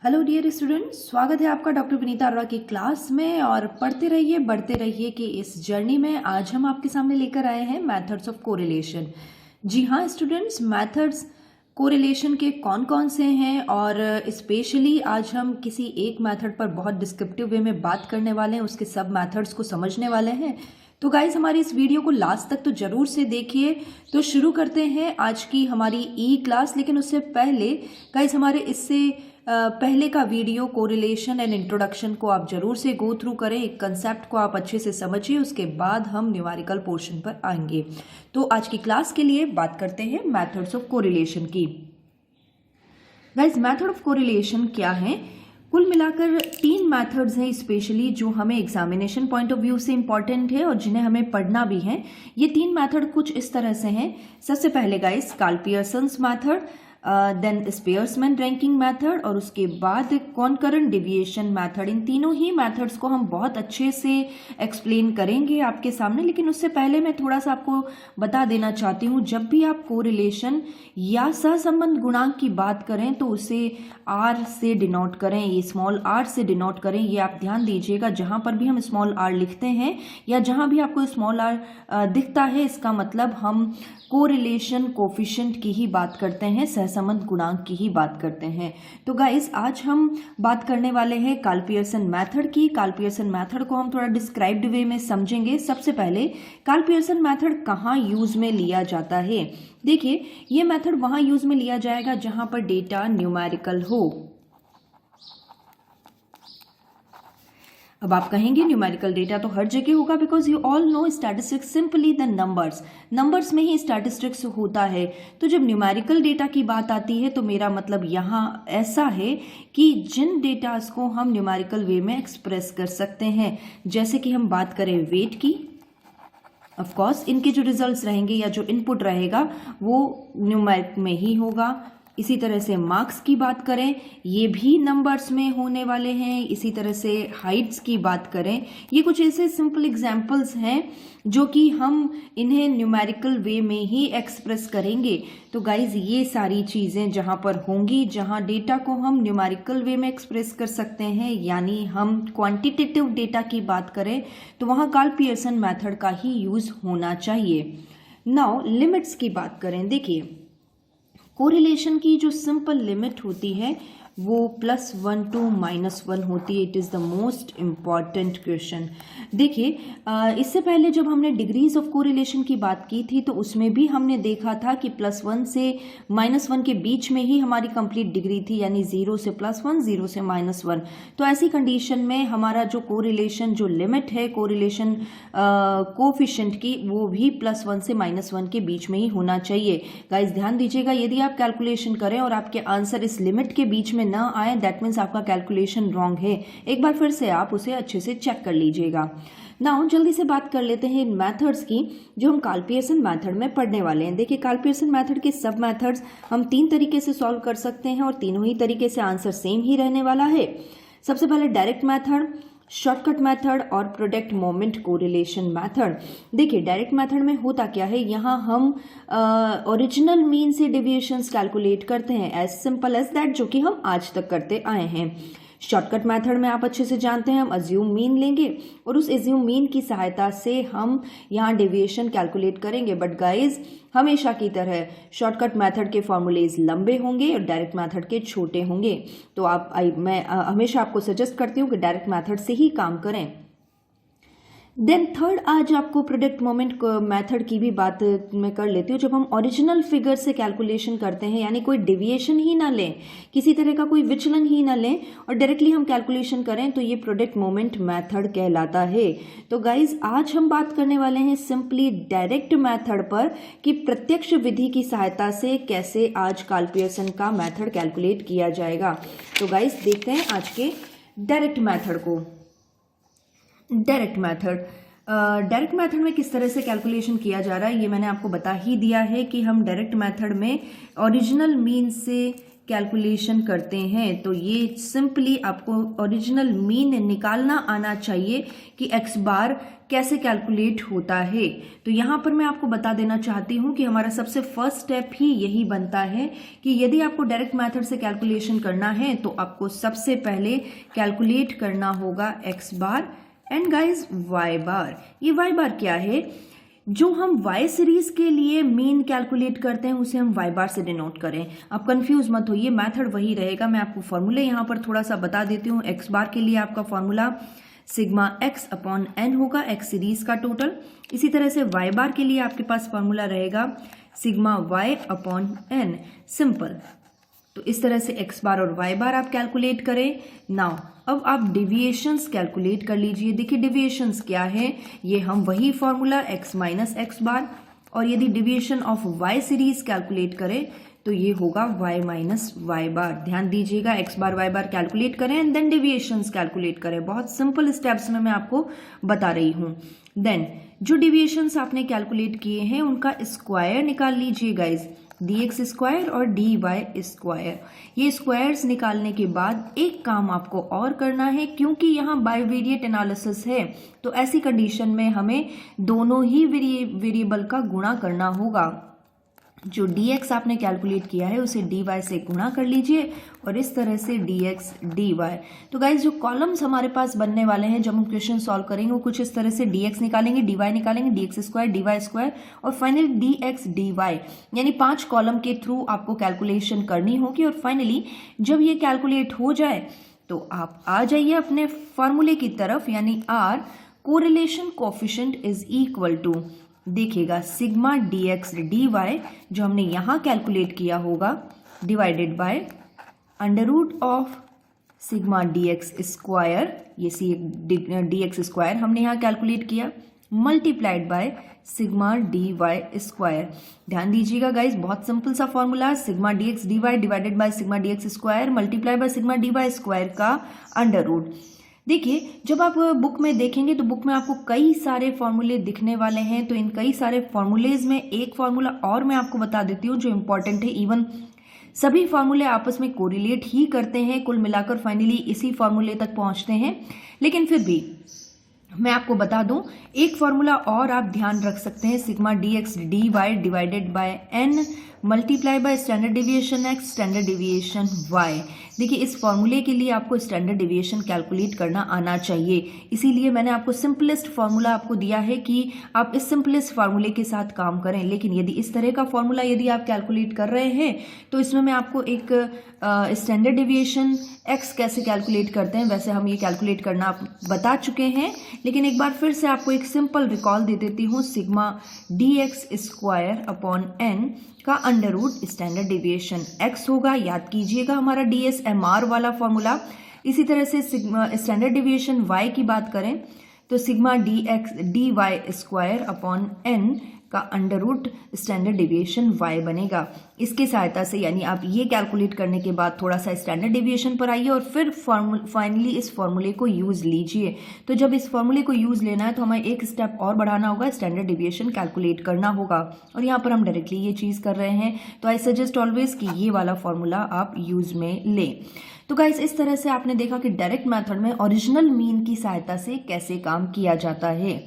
Hello dear students, स्वागत है आपका डॉक्टर विनीता अरोड़ा की क्लास में। और पढ़ते रहिए बढ़ते रहिए कि इस जर्नी में आज हम आपके सामने लेकर आए हैं मेथड्स ऑफ कोरिलेशन। जी हाँ स्टूडेंट्स, मेथड्स कोरिलेशन के कौन कौन से हैं और स्पेशली आज हम किसी एक मेथड पर बहुत डिस्क्रिप्टिव वे में बात करने वाले हैं, उसके सब मेथड्स को समझने वाले हैं। तो गाइज हमारी इस वीडियो को लास्ट तक तो जरूर से देखिए। तो शुरू करते हैं आज की हमारी ई क्लास, लेकिन उससे पहले गाइज हमारे इससे पहले का वीडियो कोरिलेशन एंड इंट्रोडक्शन को आप जरूर से गो थ्रू करें, एक कंसेप्ट को आप अच्छे से समझिए, उसके बाद हम न्यूमेरिकल पोर्शन पर आएंगे। तो आज की क्लास के लिए बात करते हैं मेथड्स ऑफ कोरिलेशन की। गाइज मेथड ऑफ कोरिलेशन क्या है? कुल मिलाकर 3 मेथड्स हैं स्पेशली जो हमें एग्जामिनेशन पॉइंट ऑफ व्यू से इंपॉर्टेंट है और जिन्हें हमें पढ़ना भी है। ये 3 मेथड कुछ इस तरह से हैं। सबसे पहले guys Karl Pearson's method, then Spearman's ranking method और उसके बाद कॉनकरेंट डेविएशन मेथड। इन तीनों ही मेथड्स को हम बहुत अच्छे से एक्सप्लेन करेंगे आपके सामने, लेकिन उससे पहले मैं थोड़ा सा आपको बता देना चाहती हूँ, जब भी आप कोरिलेशन या सहसंबंध गुणांक की बात करें तो उसे आर से डिनोट करें, ये स्मॉल आर से डिनोट करें। ये आप ध्यान दीजिएगा, जहां पर भी हम स्मॉल आर लिखते हैं या जहां भी आपको स्मॉल आर दिखता है, इसका मतलब हम कोरिलेशन कोफिशिएंट की ही बात करते हैं, सहसंबंध गुणांक की ही बात करते हैं। तो गाइस आज हम बात करने वाले हैं कार्ल पियर्सन मेथड की। कार्ल पियर्सन मेथड को हम थोड़ा डिस्क्राइब्ड वे में समझेंगे। सबसे पहले कार्ल पियर्सन मेथड कहाँ यूज में लिया जाता है? देखिए, ये मेथड वहां यूज में लिया जाएगा जहां पर डेटा न्यूमेरिकल हो। अब आप कहेंगे न्यूमेरिकल डेटा तो हर जगह होगा, because you all know statistics simply the numbers में ही स्टैटिस्टिक्स होता है। तो जब न्यूमेरिकल डेटा की बात आती है तो मेरा मतलब यहाँ ऐसा है कि जिन डेटास को हम न्यूमेरिकल वे में एक्सप्रेस कर सकते हैं, जैसे कि हम बात करें वेट की, ऑफ कोर्स इनके जो रिजल्ट्स रहेंगे या जो इनपुट रहेगा वो न्यूमेरिक में ही होगा। इसी तरह से मार्क्स की बात करें, ये भी नंबर्स में होने वाले हैं। इसी तरह से हाइट्स की बात करें, ये कुछ ऐसे सिंपल एग्जांपल्स हैं जो कि हम इन्हें न्यूमेरिकल वे में ही एक्सप्रेस करेंगे। तो गाइज ये सारी चीज़ें जहाँ पर होंगी, जहाँ डेटा को हम न्यूमेरिकल वे में एक्सप्रेस कर सकते हैं, यानी हम क्वांटिटेटिव डेटा की बात करें, तो वहाँ कार्ल पियर्सन मेथड का ही यूज होना चाहिए। नाउ लिमिट्स की बात करें, देखिए कोरिलेशन की जो सिंपल लिमिट होती है वो +1 to -1 होती है। It is the most important question. देखिए इससे पहले जब हमने डिग्रीज ऑफ कोरिलेशन की बात की थी तो उसमें भी हमने देखा था कि +1 से -1 के बीच में ही हमारी कंप्लीट डिग्री थी, यानी 0 से +1, 0 से -1। तो ऐसी कंडीशन में हमारा जो कोरिलेशन जो लिमिट है कोरिलेशन कोफिशिएंट की, वो भी +1 से -1 के बीच में ही होना चाहिए। गाइस ध्यान दीजिएगा, यदि आप कैलकुलेशन करें और आपके आंसर इस लिमिट के बीच में ना आए, दैट मीन्स आपका कैलकुलेशन रॉन्ग है। एक बार फिर से आप उसे अच्छे से चेक कर लीजिएगा। नाउ जल्दी से बात कर लेते हैं इन मेथड्स की जो हम कार्ल पियर्सन मेथड में पढ़ने वाले हैं। देखिए कार्ल पियर्सन मेथड के सब मेथड्स हम 3 तरीके से सॉल्व कर सकते हैं और तीनों ही तरीके से आंसर सेम ही रहने वाला है। सबसे पहले डायरेक्ट मेथड, शॉर्टकट मेथड और प्रोडक्ट मोमेंट कोरिलेशन मेथड। देखिए डायरेक्ट मेथड में होता क्या है, यहाँ हम ओरिजिनल मीन से डेविएशंस कैलकुलेट करते हैं, एज सिंपल एज दैट, जो कि हम आज तक करते आए हैं। शॉर्टकट मेथड में आप अच्छे से जानते हैं, हम अज्यूम मीन लेंगे और उस अज्यूम मीन की सहायता से हम यहाँ डेविएशन कैलकुलेट करेंगे। बट गाइज हमेशा की तरह शॉर्टकट मेथड के फॉर्मूलेज लंबे होंगे और डायरेक्ट मेथड के छोटे होंगे। तो मैं हमेशा आपको सजेस्ट करती हूँ कि डायरेक्ट मेथड से ही काम करें। देन थर्ड, आज आपको प्रोडक्ट मोमेंट मेथड की भी बात मैं कर लेती हूँ। जब हम ओरिजिनल फिगर से कैलकुलेशन करते हैं, यानी कोई डेविएशन ही ना लें, किसी तरह का कोई विचलन ही ना लें और डायरेक्टली हम कैलकुलेशन करें, तो ये प्रोडक्ट मोमेंट मेथड कहलाता है। तो गाइज आज हम बात करने वाले हैं सिंपली डायरेक्ट मेथड पर कि प्रत्यक्ष विधि की सहायता से कैसे आज कार्ल पियर्सन का मेथड कैलकुलेट किया जाएगा। तो गाइज देखते हैं आज के डायरेक्ट मेथड को। डायरेक्ट मेथड में किस तरह से कैलकुलेशन किया जा रहा है ये मैंने आपको बता ही दिया है कि हम डायरेक्ट मेथड में ओरिजिनल मीन से कैलकुलेशन करते हैं तो ये सिंपली आपको ओरिजिनल मीन निकालना आना चाहिए कि x बार कैसे कैलकुलेट होता है। तो यहाँ पर मैं आपको बता देना चाहती हूँ कि हमारा सबसे फर्स्ट स्टेप ही यही बनता है कि यदि आपको डायरेक्ट मेथड से कैलकुलेशन करना है तो आपको सबसे पहले कैलकुलेट करना होगा x bar and guys y बार। ये y बार क्या है? जो हम y सीरीज के लिए मीन कैलकुलेट करते हैं उसे हम y बार से डिनोट करें। आप कंफ्यूज मत होइए, मेथड वही रहेगा। मैं आपको फॉर्मूले यहाँ पर थोड़ा सा बता देती हूँ। x बार के लिए आपका formula sigma x upon n होगा, x सीरीज का टोटल। इसी तरह से y बार के लिए आपके पास फॉर्मूला रहेगा sigma y upon n, simple. तो इस तरह से x बार और y बार आप कैलकुलेट करें। नाउ अब आप डिविएशंस कैलकुलेट कर लीजिए। देखिए डिविएशंस क्या है, ये हम वही फॉर्मूला x माइनस एक्स बार, और यदि deviation of y series calculate करें तो ये होगा y माइनस वाई बार। ध्यान दीजिएगा, x बार y बार कैलकुलेट करें एंड देन डिविएशंस कैलकुलेट करें। बहुत सिंपल स्टेप्स में मैं आपको बता रही हूँ। देन जो डिविएशंस आपने कैलकुलेट किए हैं उनका स्क्वायर निकाल लीजिए गाइज, dx स्क्वायर और dy स्क्वायर। ये स्क्वायर्स निकालने के बाद एक काम आपको और करना है, क्योंकि यहाँ बाइवेरिएट एनालिसिस है तो ऐसी कंडीशन में हमें दोनों ही वेरिएबल का गुणा करना होगा। जो dx आपने कैलकुलेट किया है उसे dy से गुणा कर लीजिए और इस तरह से dx dy। तो गाइज जो कॉलम्स हमारे पास बनने वाले हैं जब हम क्वेश्चन सॉल्व करेंगे वो कुछ इस तरह से dx निकालेंगे, dy निकालेंगे, dx स्क्वायर, dy स्क्वायर और फाइनली dx dy, यानी 5 कॉलम के थ्रू आपको कैलकुलेशन करनी होगी। और फाइनली जब ये कैलकुलेट हो जाए तो आप आ जाइए अपने फॉर्मूले की तरफ, यानी r correlation coefficient is equal to, देखिएगा सिग्मा dx dy जो हमने यहाँ कैलकुलेट किया होगा divided by under root of sigma dx square, ये dx स्क्वायर हमने यहाँ कैलकुलेट किया, multiplied by sigma dy square. ध्यान दीजिएगा गाइज, बहुत सिंपल सा formula, sigma dx dy divided by sigma dx square multiply by sigma dy square का under root. देखिए जब आप बुक में देखेंगे तो बुक में आपको कई सारे फॉर्मूले दिखने वाले हैं, तो इन कई सारे फॉर्मूलेज में एक फॉर्मूला और मैं आपको बता देती हूँ जो इम्पॉर्टेंट है। इवन सभी फॉर्मूले आपस में कोरिलेट ही करते हैं, कुल मिलाकर फाइनली इसी फॉर्मूले तक पहुँचते हैं। लेकिन फिर भी मैं आपको बता दूं एक फॉर्मूला और आप ध्यान रख सकते हैं, sigma dx dy divided bye n multiply by standard deviation x standard deviation y। देखिए इस फॉर्मूले के लिए आपको स्टैंडर्ड डिविएशन कैलकुलेट करना आना चाहिए, इसीलिए मैंने आपको सिंपलेस्ट फॉर्मूला आपको दिया है कि आप इस सिंपलेस्ट फॉर्मूले के साथ काम करें। लेकिन यदि इस तरह का फॉर्मूला यदि आप कैलकुलेट कर रहे हैं तो इसमें मैं आपको एक स्टैंडर्ड डिविएशन x कैसे कैलकुलेट करते हैं वैसे हम ये कैलकुलेट करना आप बता चुके हैं, लेकिन एक बार फिर से आपको एक सिंपल रिकॉल दे देती हूँ। Sigma dx square upon n का under root standard deviation x होगा, याद कीजिएगा हमारा DSMR वाला फॉर्मूला। इसी तरह से सिग्मा स्टैंडर्ड डिविएशन y की बात करें तो sigma dx dy square upon n का under root standard deviation y बनेगा। इसकी सहायता से यानी आप ये कैलकुलेट करने के बाद थोड़ा सा स्टैंडर्ड डिविएशन पर आइए और फिर फाइनली इस फॉर्मूले को यूज़ लीजिए। तो जब इस फॉर्मूले को यूज़ लेना है तो हमें एक स्टेप और बढ़ाना होगा, स्टैंडर्ड डिविएशन कैलकुलेट करना होगा, और यहाँ पर हम डायरेक्टली ये चीज़ कर रहे हैं। तो आई सजेस्ट ऑलवेज कि ये वाला फॉर्मूला आप यूज़ में लें। तो गाइस इस तरह से आपने देखा कि डायरेक्ट मेथड में ओरिजिनल मीन की सहायता से कैसे काम किया जाता है।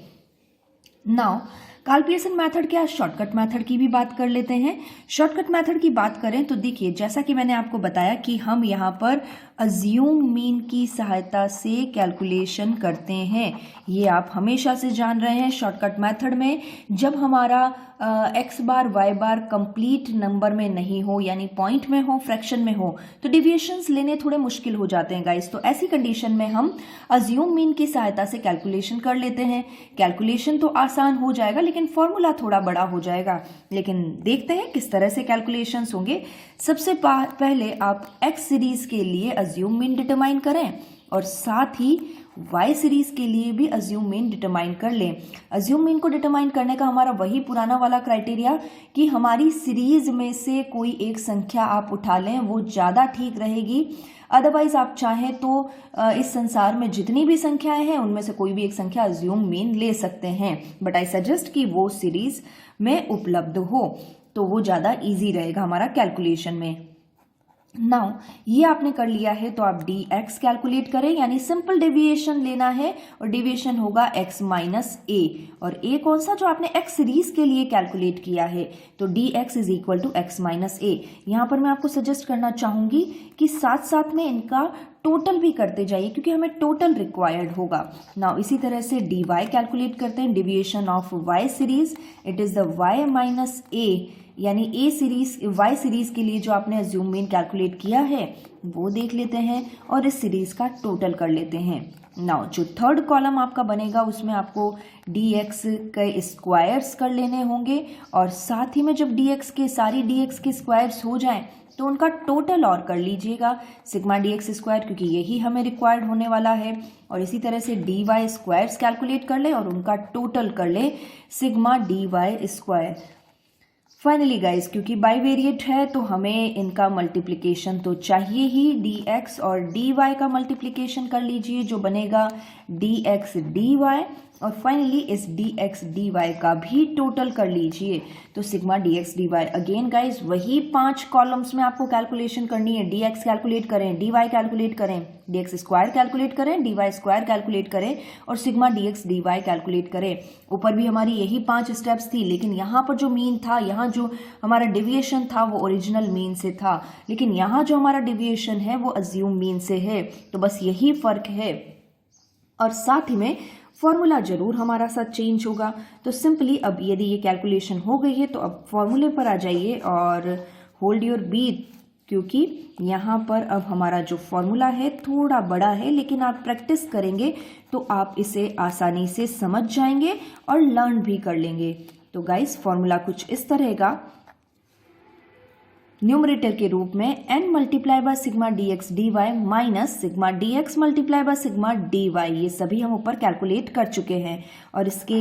नाउ कार्ल पियर्सन मेथड के आज शॉर्टकट मेथड की भी बात कर लेते हैं। शॉर्टकट मेथड की बात करें तो देखिए जैसा कि मैंने आपको बताया कि हम यहाँ पर अज्यूम मीन की सहायता से कैलकुलेशन करते हैं, ये आप हमेशा से जान रहे हैं। शॉर्टकट मेथड में जब हमारा x बार y बार कंप्लीट नंबर में नहीं हो यानी पॉइंट में हो, फ्रैक्शन में हो, तो डिविएशंस लेने थोड़े मुश्किल हो जाते हैं गाइस। तो ऐसी कंडीशन में हम अज्यूम मीन की सहायता से कैलकुलेशन कर लेते हैं। कैलकुलेशन तो आसान हो जाएगा लेकिन फॉर्मूला थोड़ा बड़ा हो जाएगा। लेकिन देखते हैं किस तरह से कैलकुलेशंस होंगे। सबसे पहले आप x सीरीज के लिए अज्यूम मीन डिटरमाइन करें और साथ ही y सीरीज के लिए भी अज्यूम मीन डिटरमाइन कर लें। अज्यूम मीन को डिटरमाइन करने का हमारा वही पुराना वाला क्राइटेरिया कि हमारी सीरीज में से कोई एक संख्या आप उठा लें, वो ज़्यादा ठीक रहेगी। अदरवाइज आप चाहें तो इस संसार में जितनी भी संख्याएं हैं उनमें से कोई भी एक संख्या अज्यूम मीन ले सकते हैं, बट आई सजेस्ट कि वो सीरीज में उपलब्ध हो तो वो ज़्यादा ईजी रहेगा हमारा कैलकुलेशन में। नाउ ये आपने कर लिया है तो आप dx कैलकुलेट करें, यानी सिंपल डेविएशन लेना है और डेविएशन होगा x माइनस ए, और a कौन सा, जो आपने x सीरीज के लिए कैलकुलेट किया है, तो dx is equal to x minus a. यहाँ पर मैं आपको सजेस्ट करना चाहूँगी कि साथ साथ में इनका टोटल भी करते जाइए, क्योंकि हमें टोटल रिक्वायर्ड होगा। नाउ इसी तरह से dy कैलकुलेट करते हैं, deviation of y series, it is the y minus a, यानी ए सीरीज वाई सीरीज के लिए जो आपने अज्यूम मीन कैलकुलेट किया है वो देख लेते हैं और इस सीरीज का टोटल कर लेते हैं। नाउ जो थर्ड कॉलम आपका बनेगा उसमें आपको dx के स्क्वायर्स कर लेने होंगे, और साथ ही में जब dx के सारी dx के स्क्वायर्स हो जाएं तो उनका टोटल और कर लीजिएगा, सिग्मा dx स्क्वायर, क्योंकि यही हमें रिक्वायर्ड होने वाला है। और इसी तरह से dy स्क्वायर्स कैलकुलेट कर ले और उनका टोटल कर ले, sigma dy square. Finally guys, क्योंकि बाईवेरिएट है तो हमें इनका मल्टीप्लिकेशन तो चाहिए ही, dx और dy का मल्टीप्लिकेशन कर लीजिए, जो बनेगा dx dy, और फाइनली इस dx dy का भी टोटल कर लीजिए, तो sigma dx dy। Again guys वही 5 कॉलम्स में आपको कैलकुलेशन करनी है, dx कैलकुलेट करें, dy कैलकुलेट करें, dx स्क्वायर कैलकुलेट करें, dy स्क्वायर कैलकुलेट करें और सिग्मा dx dy कैलकुलेट करें। ऊपर भी हमारी यही 5 स्टेप्स थी, लेकिन यहाँ पर जो मीन था, यहाँ जो हमारा डेविएशन था वो ओरिजिनल मीन से था, लेकिन यहाँ जो हमारा डेविएशन है वो अज्यूम मीन से है, तो बस यही फर्क है। और साथ ही में फॉर्मूला जरूर हमारा साथ चेंज होगा। तो सिंपली अब यदि ये कैलकुलेशन हो गई है तो अब फॉर्मूले पर आ जाइए और होल्ड योर बीट, क्योंकि यहाँ पर अब हमारा जो फॉर्मूला है थोड़ा बड़ा है, लेकिन आप प्रैक्टिस करेंगे तो आप इसे आसानी से समझ जाएंगे और लर्न भी कर लेंगे। तो गाइस फॉर्मूला कुछ इस तरह का, न्यूमरेटर के रूप में n multiply by sigma dx dy minus sigma dx multiply by sigma dy, ये सभी हम ऊपर कैलकुलेट कर चुके हैं। और इसके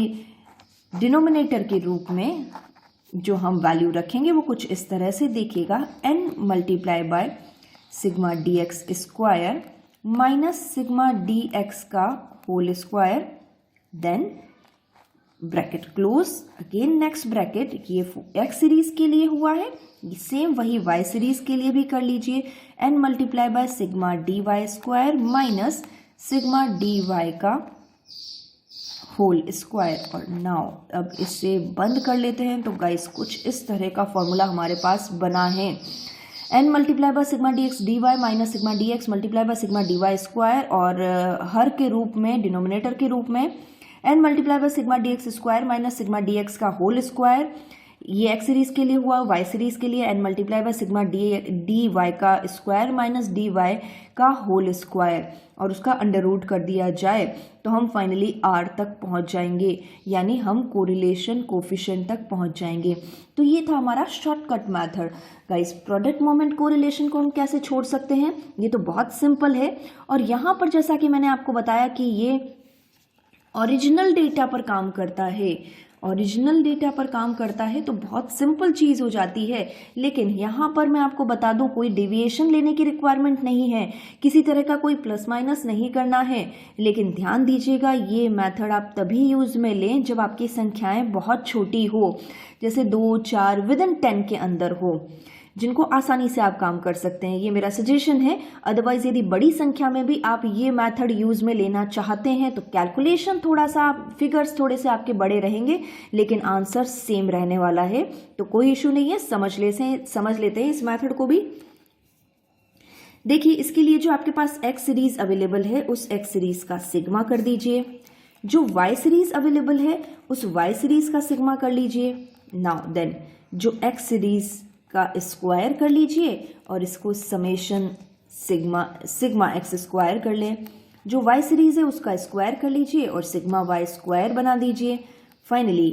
डिनोमिनेटर के रूप में जो हम वैल्यू रखेंगे वो कुछ इस तरह से देखिएगा, n multiply by sigma dx square minus sigma dx का whole square, then bracket close, again next bracket, ये x सीरीज के लिए हुआ है, सेम वही y सीरीज के लिए भी कर लीजिए, n multiply by sigma dy square minus sigma dy का होल स्क्वायर। और नाउ अब इसे बंद कर लेते हैं। तो गाइस कुछ इस तरह का फॉर्मूला हमारे पास बना है, n multiply by sigma dx dy minus sigma dx multiply by sigma dy square, और हर के रूप में, डिनोमिनेटर के रूप में n multiply by sigma dx square minus sigma dx का होल स्क्वायर, ये x सीरीज के लिए हुआ, y सीरीज के लिए n multiply by sigma dy का स्क्वायर माइनस dy का होल स्क्वायर, और उसका अंडर रूट कर दिया जाए तो हम फाइनली r तक पहुंच जाएंगे, यानी हम कोरिलेशन कोफिशिएंट तक पहुंच जाएंगे। तो ये था हमारा shortcut method. Guys product moment correlation को हम कैसे छोड़ सकते हैं, ये तो बहुत सिंपल है। और यहाँ पर जैसा कि मैंने आपको बताया कि ये ओरिजिनल डेटा पर काम करता है, ओरिजिनल डेटा पर काम करता है तो बहुत सिंपल चीज़ हो जाती है। लेकिन यहाँ पर मैं आपको बता दूँ, कोई डेविएशन लेने की रिक्वायरमेंट नहीं है, किसी तरह का कोई प्लस माइनस नहीं करना है। लेकिन ध्यान दीजिएगा, ये मेथड आप तभी यूज़ में लें जब आपकी संख्याएं बहुत छोटी हो, जैसे 2, 4 विदिन 10 के अंदर हो, जिनको आसानी से आप काम कर सकते हैं। ये मेरा सजेशन है। अदरवाइज यदि बड़ी संख्या में भी आप ये मेथड यूज़ में लेना चाहते हैं तो कैलकुलेशन थोड़ा सा, फिगर्स थोड़े से आपके बड़े रहेंगे, लेकिन आंसर सेम रहने वाला है। तो कोई इशू नहीं है, समझ लेते हैं इस मेथड को भी। देखिए इसके लिए जो आपके पास x सीरीज अवेलेबल है उस x सीरीज का सिग्मा कर दीजिए, जो y सीरीज अवेलेबल है उस y सीरीज का सिग्मा कर लीजिए। नाउ देन जो x सीरीज का स्क्वायर कर लीजिए और इसको समेशन सिग्मा x स्क्वायर कर लें, जो y सीरीज है उसका स्क्वायर कर लीजिए और सिग्मा y स्क्वायर बना दीजिए। फाइनली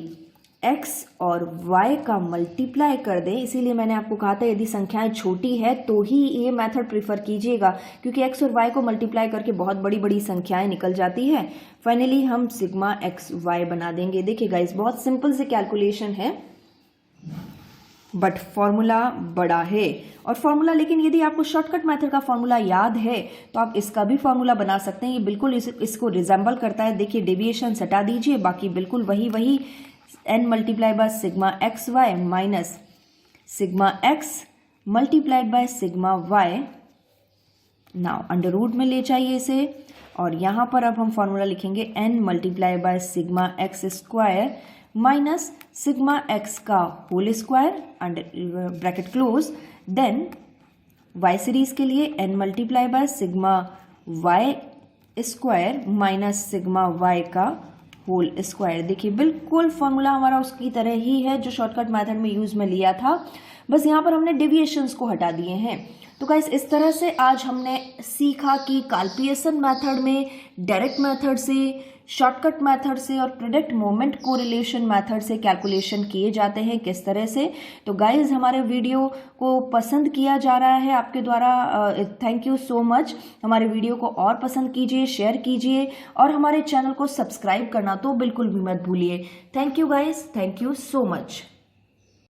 x और y का मल्टीप्लाई कर दें। इसीलिए मैंने आपको कहा था यदि संख्याएं छोटी है तो ही ये मेथड प्रीफर कीजिएगा, क्योंकि x और y को मल्टीप्लाई करके बहुत बड़ी बड़ी संख्याएं निकल जाती है। फाइनली हम सिग्मा x y बना देंगे। देखिए गाइस बहुत सिंपल से कैलकुलेशन है, बट फॉर्मूला बड़ा है। और फॉर्मूला, लेकिन यदि आपको शॉर्टकट मेथड का फॉर्मूला याद है तो आप इसका भी फॉर्मूला बना सकते हैं। ये बिल्कुल इसको रिजेंबल करता है। देखिए डेविएशन हटा दीजिए, बाकी बिल्कुल वही n multiply by sigma x y minus sigma x multiplied by sigma y. Now under root में ले जाइए इसे, और यहाँ पर अब हम फॉर्मूला लिखेंगे n multiply by sigma x square minus sigma x का whole square under bracket close. Then y series के लिए n multiply by sigma y square minus sigma y का होल स्क्वायर। देखिए बिल्कुल फॉर्मूला हमारा उसकी तरह ही है जो शॉर्टकट मेथड में यूज में लिया था, बस यहाँ पर हमने डेविएशंस को हटा दिए हैं। तो गाइस इस तरह से आज हमने सीखा कि कैलकुलेशन मेथड में डायरेक्ट मेथड से, शॉर्टकट मेथड से और प्रेडिक्ट मोमेंट कोरिलेशन मेथड से कैलकुलेशन किए जाते हैं किस तरह से। तो गाइस हमारे वीडियो को पसंद किया जा रहा है आपके द्वारा, थैंक यू सो मच। हमारे वीडियो को और पसंद कीजिए, शेयर कीजिए और हमारे चैनल को सब्सक्राइब करना तो बिल्कुल भी मत भूलिए। Thank you guys, thank you so much.